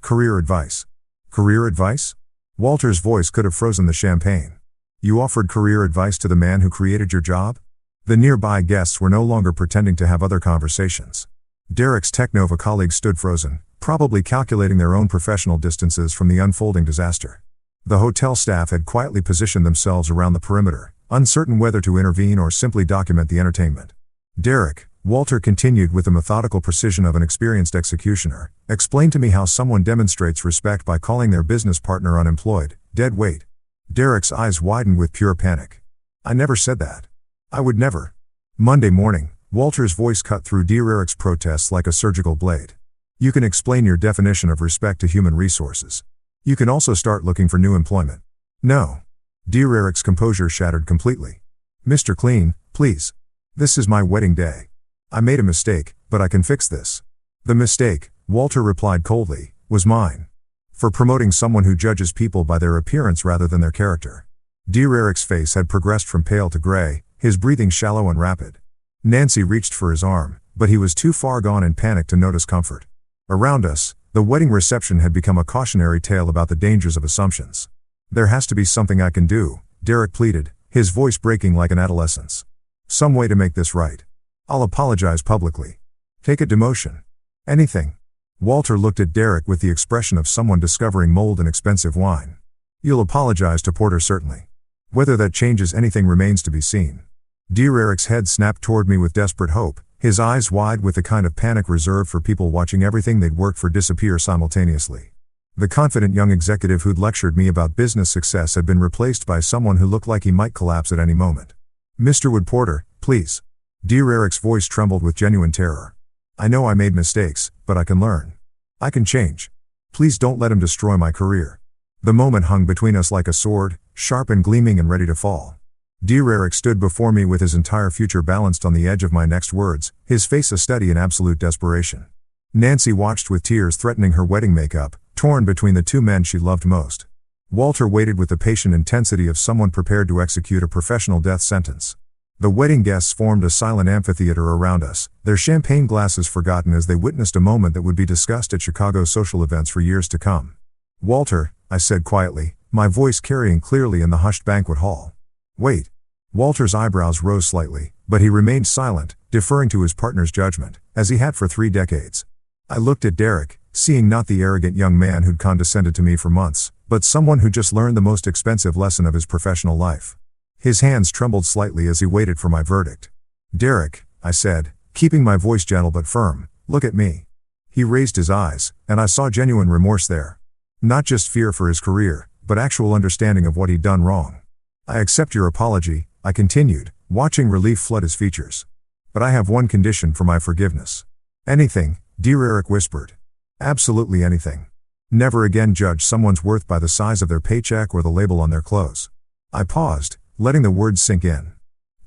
career advice. Career advice? Walter's voice could have frozen the champagne. You offered career advice to the man who created your job? The nearby guests were no longer pretending to have other conversations. Derek's Technova colleagues stood frozen, probably calculating their own professional distances from the unfolding disaster. The hotel staff had quietly positioned themselves around the perimeter, uncertain whether to intervene or simply document the entertainment. Derek, Walter continued with the methodical precision of an experienced executioner, explain to me how someone demonstrates respect by calling their business partner unemployed, dead weight. Derek's eyes widened with pure panic. I never said that. I would never. Monday morning, Walter's voice cut through Dear Eric's protests like a surgical blade. You can explain your definition of respect to human resources. You can also start looking for new employment. No. Dear Eric's composure shattered completely. Mr. Clean, please. This is my wedding day. I made a mistake, but I can fix this. The mistake, Walter replied coldly, was mine. For promoting someone who judges people by their appearance rather than their character. Dear Eric's face had progressed from pale to gray, his breathing shallow and rapid. Nancy reached for his arm, but he was too far gone in panic to notice comfort. Around us, the wedding reception had become a cautionary tale about the dangers of assumptions. There has to be something I can do, Derek pleaded, his voice breaking like an adolescent's. Some way to make this right. I'll apologize publicly. Take a demotion. Anything. Walter looked at Derek with the expression of someone discovering mold in expensive wine. You'll apologize to Porter certainly. Whether that changes anything remains to be seen. Dear Eric's head snapped toward me with desperate hope, his eyes wide with the kind of panic reserved for people watching everything they'd worked for disappear simultaneously. The confident young executive who'd lectured me about business success had been replaced by someone who looked like he might collapse at any moment. Mr. Wood Porter, please. Dear Eric's voice trembled with genuine terror. I know I made mistakes, but I can learn. I can change. Please don't let him destroy my career. The moment hung between us like a sword, sharp and gleaming and ready to fall. Dear Eric stood before me with his entire future balanced on the edge of my next words, his face a study in absolute desperation. Nancy watched with tears threatening her wedding makeup, torn between the two men she loved most. Walter waited with the patient intensity of someone prepared to execute a professional death sentence. The wedding guests formed a silent amphitheater around us, their champagne glasses forgotten as they witnessed a moment that would be discussed at Chicago social events for years to come. Walter, I said quietly, my voice carrying clearly in the hushed banquet hall. Wait. Walter's eyebrows rose slightly, but he remained silent, deferring to his partner's judgment, as he had for 3 decades. I looked at Derek, seeing not the arrogant young man who'd condescended to me for months, but someone who just learned the most expensive lesson of his professional life. His hands trembled slightly as he waited for my verdict. Derek, I said, keeping my voice gentle but firm, look at me. He raised his eyes, and I saw genuine remorse there. Not just fear for his career, but actual understanding of what he'd done wrong. I accept your apology, I continued, watching relief flood his features. But I have one condition for my forgiveness. Anything, dear Eric whispered. Absolutely anything. Never again judge someone's worth by the size of their paycheck or the label on their clothes. I paused, letting the words sink in.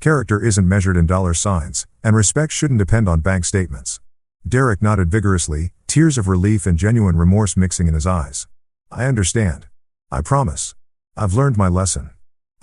Character isn't measured in dollar signs, and respect shouldn't depend on bank statements. Derek nodded vigorously, tears of relief and genuine remorse mixing in his eyes. I understand. I promise. I've learned my lesson.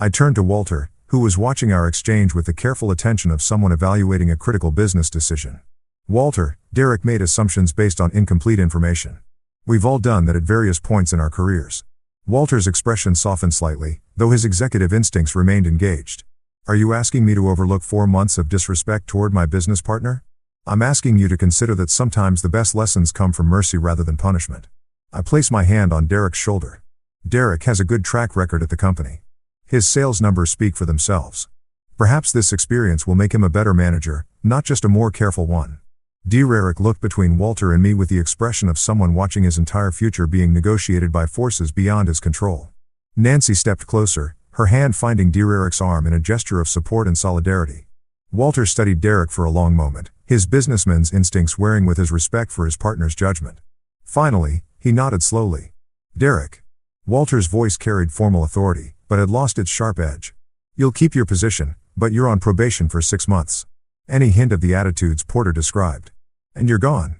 I turned to Walter, who was watching our exchange with the careful attention of someone evaluating a critical business decision. Walter, Derek made assumptions based on incomplete information. We've all done that at various points in our careers. Walter's expression softened slightly, though his executive instincts remained engaged. Are you asking me to overlook 4 months of disrespect toward my business partner? I'm asking you to consider that sometimes the best lessons come from mercy rather than punishment. I place my hand on Derek's shoulder. Derek has a good track record at the company. His sales numbers speak for themselves. Perhaps this experience will make him a better manager, not just a more careful one. Dear Eric looked between Walter and me with the expression of someone watching his entire future being negotiated by forces beyond his control. Nancy stepped closer, her hand finding Dear Eric's arm in a gesture of support and solidarity. Walter studied Derek for a long moment, his businessman's instincts wearing with his respect for his partner's judgment. Finally, he nodded slowly. Derek. Walter's voice carried formal authority, but had lost its sharp edge. You'll keep your position, but you're on probation for 6 months. Any hint of the attitudes Porter described. And you're gone.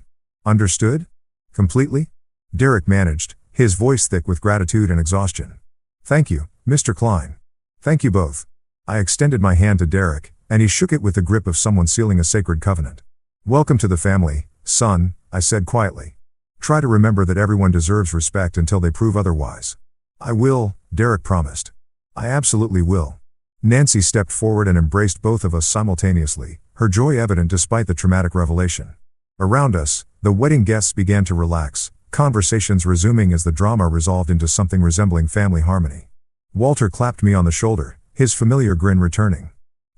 Understood? Completely? Derek managed, his voice thick with gratitude and exhaustion. Thank you, Mr. Klein. Thank you both. I extended my hand to Derek, and he shook it with the grip of someone sealing a sacred covenant. Welcome to the family, son, I said quietly. Try to remember that everyone deserves respect until they prove otherwise. I will, Derek promised. I absolutely will. Nancy stepped forward and embraced both of us simultaneously, her joy evident despite the traumatic revelation. Around us, the wedding guests began to relax, conversations resuming as the drama resolved into something resembling family harmony. Walter clapped me on the shoulder, his familiar grin returning.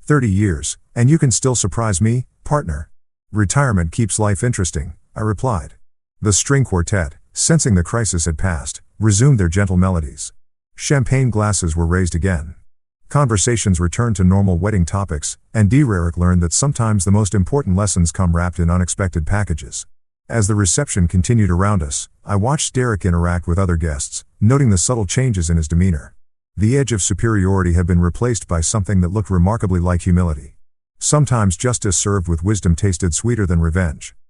30 years, and you can still surprise me, partner. Retirement keeps life interesting, I replied. The string quartet, sensing the crisis had passed, resumed their gentle melodies. Champagne glasses were raised again. Conversations returned to normal wedding topics, and Derek learned that sometimes the most important lessons come wrapped in unexpected packages. As the reception continued around us, I watched Derek interact with other guests, noting the subtle changes in his demeanor. The edge of superiority had been replaced by something that looked remarkably like humility. Sometimes justice served with wisdom tasted sweeter than revenge.